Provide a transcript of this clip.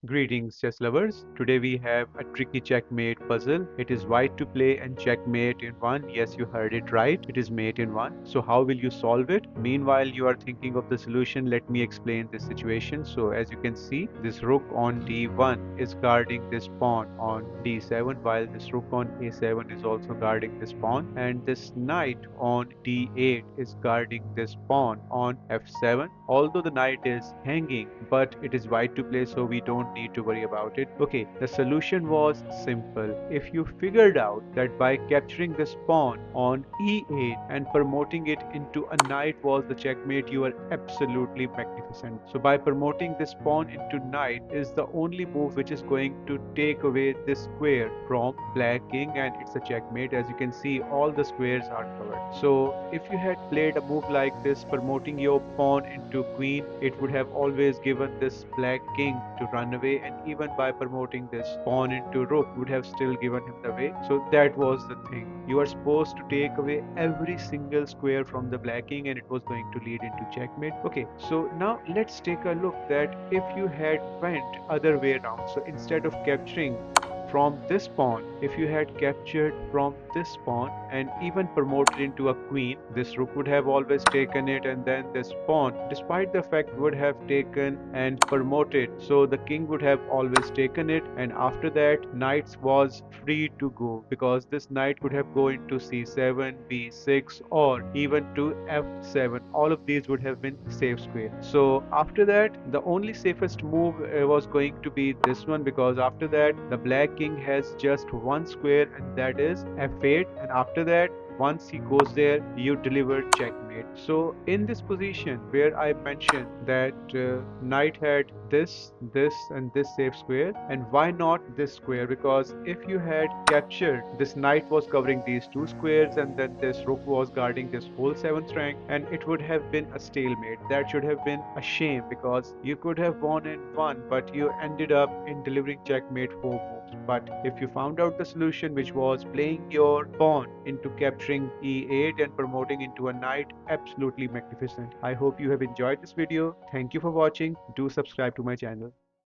Greetings, chess lovers. Today we have a tricky checkmate puzzle. It is white to play and checkmate in one. Yes, you heard it right. It is mate in one. So how will you solve it? Meanwhile, you are thinking of the solution. Let me explain this situation. So as you can see, this rook on d1 is guarding this pawn on d7, while this rook on a7 is also guarding this pawn, and this knight on d8 is guarding this pawn on f7. Although the knight is hanging, but it is white to play, so we don't need to worry about it. Okay, the solution was simple. If you figured out that by capturing this pawn on e8 and promoting it into a knight was the checkmate, you are absolutely magnificent. So by promoting this pawn into knight is the only move which is going to take away this square from black king, and it's a checkmate. As you can see, all the squares are covered. So if you had played a move like this, promoting your pawn into queen, it would have always given this black king to run away, and even by promoting this pawn into rook would have still given him the way. So that was the thing. You are supposed to take away every single square from the black king, and it was going to lead into checkmate. Okay, so now let's take a look that if you had went other way around. So instead of capturing from this pawn, if you had captured from this pawn and even promoted into a queen, this rook would have always taken it, and then this pawn, despite the fact, would have taken and promoted, so the king would have always taken it, and after that knights was free to go, because this knight could have go into c7, b6, or even to f7. All of these would have been safe square. So after that, the only safest move was going to be this one, because after that the black king has just one square, and that is f8, and after that, once he goes there, you deliver checkmate. So in this position where I mentioned that knight had this and this safe square, and why not this square? Because if you had captured, this knight was covering these two squares, and then this rook was guarding this whole seventh rank, and it would have been a stalemate. That should have been a shame, because you could have won and won, but you ended up in delivering checkmate 4 moves. But if you found out the solution, which was playing your pawn into capturing e8 and promoting into a knight, absolutely magnificent. I hope you have enjoyed this video. Thank you for watching. Do subscribe to my channel.